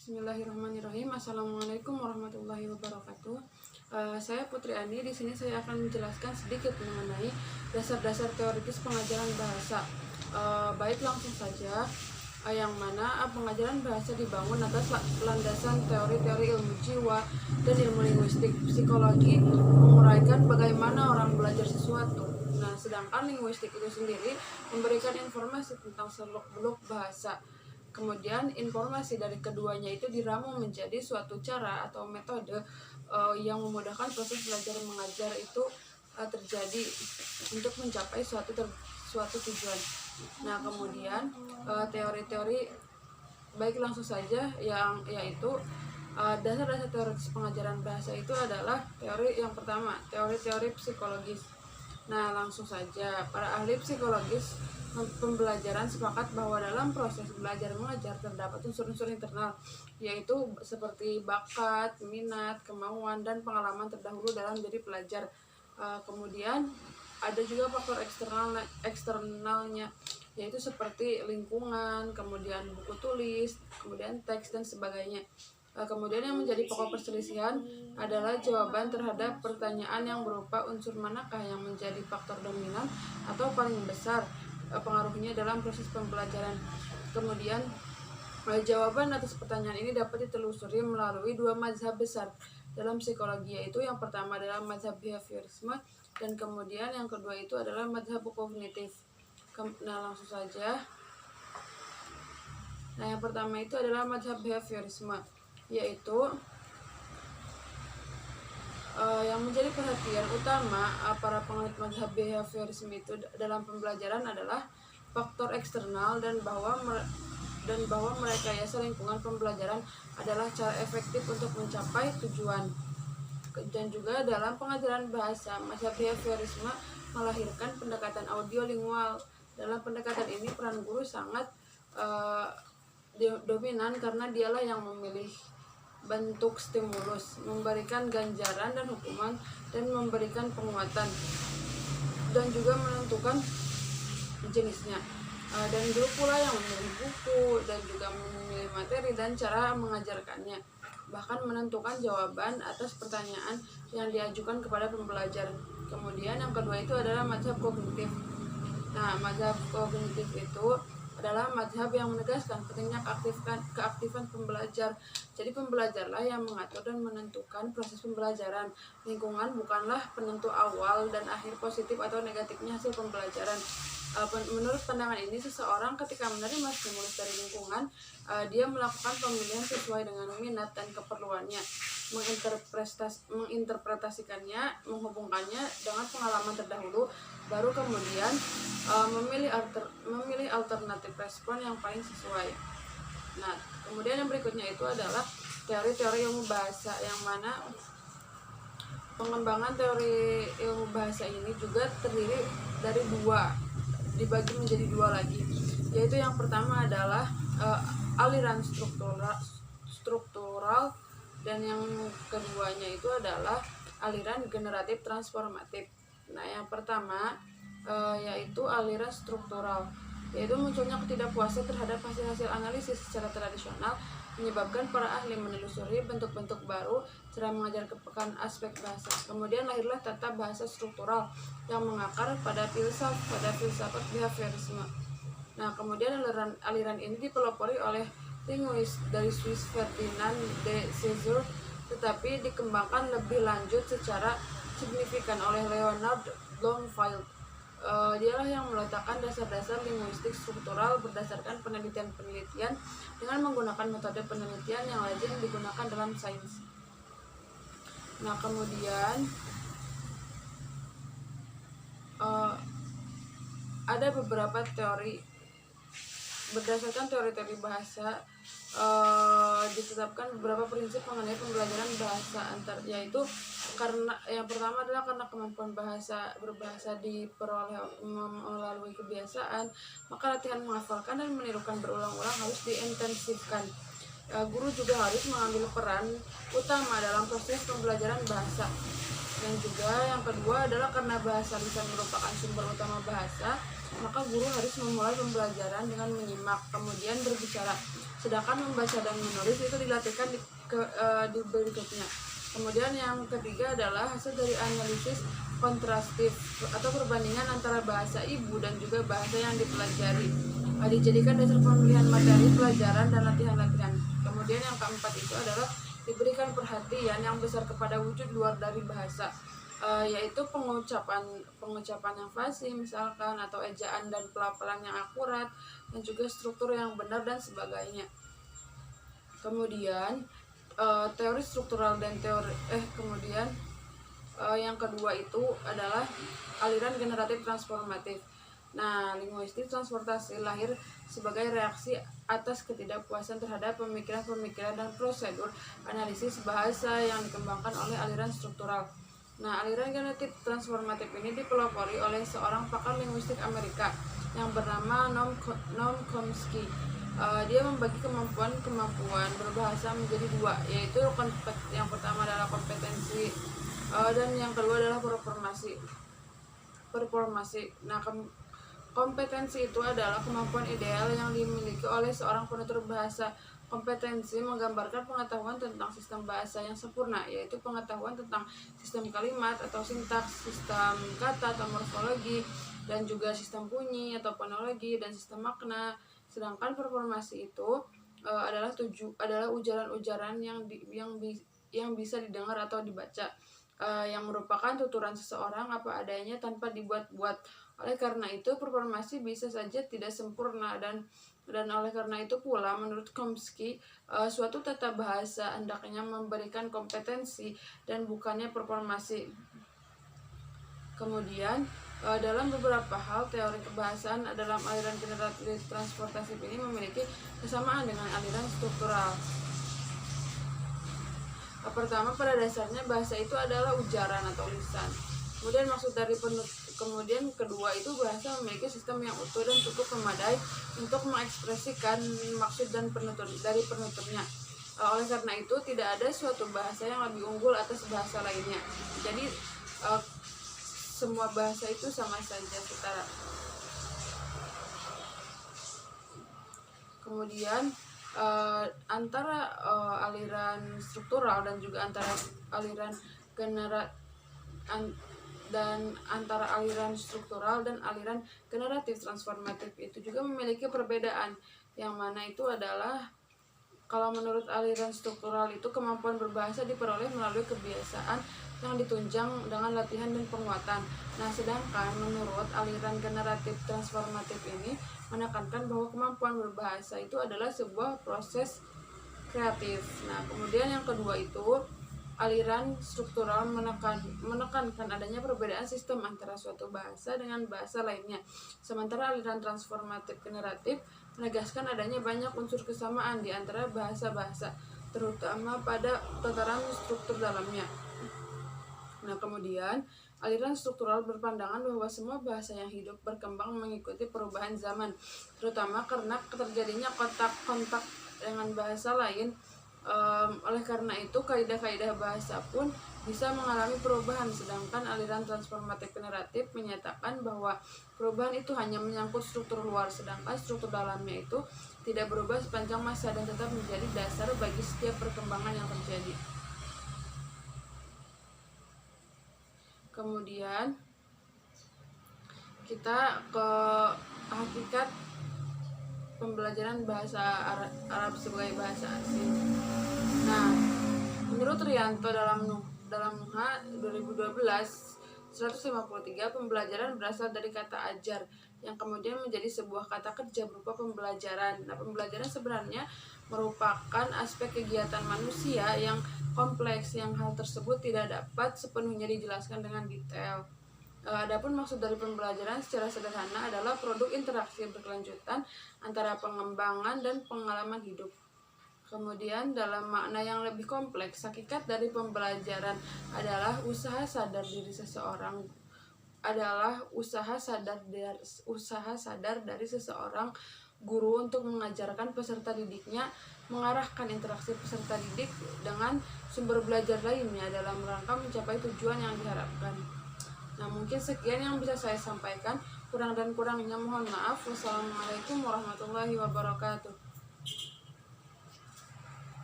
Bismillahirrahmanirrahim. Assalamualaikum warahmatullahi wabarakatuh. Saya Putri Ani. Di sini saya akan menjelaskan sedikit mengenai dasar-dasar teoritis pengajaran bahasa. Baik, langsung saja. Yang mana pengajaran bahasa dibangun atas landasan teori-teori ilmu jiwa dan ilmu linguistik. Psikologi menguraikan bagaimana orang belajar sesuatu. Nah, sedangkan linguistik itu sendiri memberikan informasi tentang seluk-beluk bahasa. Kemudian informasi dari keduanya itu diramu menjadi suatu cara atau metode yang memudahkan proses belajar mengajar itu terjadi untuk mencapai suatu tujuan. Nah, kemudian teori-teori, baik langsung saja, yaitu dasar-dasar teoritis pengajaran bahasa itu adalah teori yang pertama, teori-teori psikologis. Nah, langsung saja, para ahli psikologis pembelajaran sepakat bahwa dalam proses belajar mengajar terdapat unsur-unsur internal, yaitu seperti bakat, minat, kemauan, dan pengalaman terdahulu dalam diri pelajar. Kemudian ada juga faktor eksternalnya, yaitu seperti lingkungan, kemudian buku tulis, kemudian teks, dan sebagainya. Kemudian yang menjadi pokok perselisihan adalah jawaban terhadap pertanyaan yang berupa unsur manakah yang menjadi faktor dominan atau paling besar pengaruhnya dalam proses pembelajaran. Kemudian jawaban atas pertanyaan ini dapat ditelusuri melalui dua mazhab besar dalam psikologi, yaitu yang pertama adalah mazhab behaviorisme dan kemudian yang kedua itu adalah mazhab kognitif. Nah, langsung saja. Nah, yang pertama itu adalah mazhab behaviorisme, yaitu yang menjadi perhatian utama para penganut mazhab behaviorisme itu dalam pembelajaran adalah faktor eksternal dan bahwa merekayasa lingkungan pembelajaran adalah cara efektif untuk mencapai tujuan. Dan juga dalam pengajaran bahasa, mazhab behaviorisme melahirkan pendekatan audiolingual. Dalam pendekatan ini peran guru sangat dominan karena dialah yang memilih bentuk stimulus, memberikan ganjaran dan hukuman, dan memberikan penguatan, dan juga menentukan jenisnya. Dan guru pula yang memilih buku dan juga memilih materi dan cara mengajarkannya, bahkan menentukan jawaban atas pertanyaan yang diajukan kepada pembelajar. Kemudian yang kedua itu adalah mazhab kognitif. Nah, mazhab kognitif itu adalah mazhab yang menegaskan pentingnya keaktifan pembelajar. Jadi pembelajarlah yang mengatur dan menentukan proses pembelajaran. Lingkungan bukanlah penentu awal dan akhir positif atau negatifnya hasil pembelajaran. Menurut pandangan ini, seseorang ketika menerima stimulus dari lingkungan, dia melakukan pemilihan sesuai dengan minat dan keperluannya, menginterpretasikannya, menghubungkannya dengan pengalaman terdahulu, baru kemudian memilih alternatif respon yang paling sesuai. Nah, kemudian yang berikutnya itu adalah teori-teori ilmu bahasa, yang mana pengembangan teori ilmu bahasa ini juga terdiri dari dibagi menjadi dua lagi, yaitu yang pertama adalah aliran struktural dan yang keduanya itu adalah aliran generatif transformatif. Nah, yang pertama yaitu aliran struktural, yaitu munculnya ketidakpuasan terhadap hasil-hasil analisis secara tradisional menyebabkan para ahli menelusuri bentuk-bentuk baru cara mengajarkan aspek bahasa. Kemudian lahirlah tata bahasa struktural yang mengakar pada filsafat behaviorisme. Nah, kemudian aliran ini dipelopori oleh linguis dari Swiss Ferdinand de Saussure, tetapi dikembangkan lebih lanjut secara signifikan oleh Leonard Bloomfield. Dialah yang meletakkan dasar-dasar linguistik struktural berdasarkan penelitian dengan menggunakan metode penelitian yang lazim digunakan dalam sains. Nah, kemudian ada beberapa teori. Berdasarkan teori-teori bahasa ditetapkan beberapa prinsip mengenai pembelajaran bahasa yaitu karena yang pertama adalah karena kemampuan berbahasa diperoleh melalui kebiasaan, maka latihan menghafalkan dan menirukan berulang-ulang harus diintensifkan. Guru juga harus mengambil peran utama dalam proses pembelajaran bahasa. Dan juga yang kedua adalah karena bahasa lisan merupakan sumber utama bahasa, maka guru harus memulai pembelajaran dengan menyimak, kemudian berbicara. sedangkan membaca dan menulis itu dilatihkan di berikutnya. Kemudian yang ketiga adalah hasil dari analisis kontrastif atau perbandingan antara bahasa ibu dan juga bahasa yang dipelajari, dijadikan dasar pemilihan materi pelajaran dan latihan-latihan. Kemudian yang keempat itu adalah diberikan perhatian yang besar kepada wujud luar dari bahasa, yaitu pengucapan yang fasih misalkan, atau ejaan dan pelafalan yang akurat, dan juga struktur yang benar dan sebagainya. Kemudian teori struktural dan yang kedua itu adalah aliran generatif transformatif. Nah, linguistik transportasi lahir sebagai reaksi atas ketidakpuasan terhadap pemikiran-pemikiran dan prosedur analisis bahasa yang dikembangkan oleh aliran struktural. Nah, aliran generatif transformatif ini dipelopori oleh seorang pakar linguistik Amerika yang bernama Noam Chomsky. Dia membagi kemampuan berbahasa menjadi dua, yaitu yang pertama adalah kompetensi dan yang kedua adalah performasi. Nah, kompetensi itu adalah kemampuan ideal yang dimiliki oleh seorang penutur bahasa. Kompetensi menggambarkan pengetahuan tentang sistem bahasa yang sempurna, yaitu pengetahuan tentang sistem kalimat atau sintaks, sistem kata atau morfologi, dan juga sistem bunyi atau fonologi, dan sistem makna. Sedangkan performasi itu adalah ujaran-ujaran yang bisa didengar atau dibaca, yang merupakan tuturan seseorang apa adanya tanpa dibuat-buat. Oleh karena itu, performasi bisa saja tidak sempurna, dan oleh karena itu pula menurut Chomsky, suatu tata bahasa hendaknya memberikan kompetensi dan bukannya performasi. Kemudian dalam beberapa hal teori kebahasaan dalam aliran generatif transportasi ini memiliki kesamaan dengan aliran struktural. Pertama, pada dasarnya bahasa itu adalah ujaran atau lisan. Kemudian kedua itu bahasa memiliki sistem yang utuh dan cukup memadai untuk mengekspresikan maksud dan penuturnya. Oleh karena itu tidak ada suatu bahasa yang lebih unggul atas bahasa lainnya. Jadi semua bahasa itu sama saja setara. Kemudian antara aliran struktural dan juga antara aliran struktural dan aliran generatif transformatif itu juga memiliki perbedaan, yang mana itu adalah kalau menurut aliran struktural itu kemampuan berbahasa diperoleh melalui kebiasaan yang ditunjang dengan latihan dan penguatan. Nah, sedangkan menurut aliran generatif transformatif ini menekankan bahwa kemampuan berbahasa itu adalah sebuah proses kreatif. Nah, kemudian yang kedua itu aliran struktural menekankan adanya perbedaan sistem antara suatu bahasa dengan bahasa lainnya. Sementara aliran transformatif generatif menegaskan adanya banyak unsur kesamaan di antara bahasa-bahasa, terutama pada tataran struktur dalamnya. Nah, kemudian aliran struktural berpandangan bahwa semua bahasa yang hidup berkembang mengikuti perubahan zaman, terutama karena terjadinya kontak-kontak dengan bahasa lain. Oleh karena itu, kaidah-kaidah bahasa pun bisa mengalami perubahan, sedangkan aliran transformatif generatif menyatakan bahwa perubahan itu hanya menyangkut struktur luar, sedangkan struktur dalamnya itu tidak berubah sepanjang masa dan tetap menjadi dasar bagi setiap perkembangan yang terjadi. Kemudian kita ke hakikat pembelajaran bahasa Arab sebagai bahasa asing. Nah, menurut Rianto dalam Nuha 2012 153, pembelajaran berasal dari kata ajar yang kemudian menjadi sebuah kata kerja berupa pembelajaran. Nah, pembelajaran sebenarnya merupakan aspek kegiatan manusia yang kompleks, yang hal tersebut tidak dapat sepenuhnya dijelaskan dengan detail. Adapun maksud dari pembelajaran secara sederhana adalah produk interaksi berkelanjutan antara pengembangan dan pengalaman hidup. Kemudian dalam makna yang lebih kompleks, hakikat dari pembelajaran adalah usaha sadar dari seseorang guru untuk mengajarkan peserta didiknya, mengarahkan interaksi peserta didik dengan sumber belajar lainnya dalam rangka mencapai tujuan yang diharapkan. Nah, mungkin sekian yang bisa saya sampaikan. Kurang dan kurangnya mohon maaf. Wassalamualaikum warahmatullahi wabarakatuh.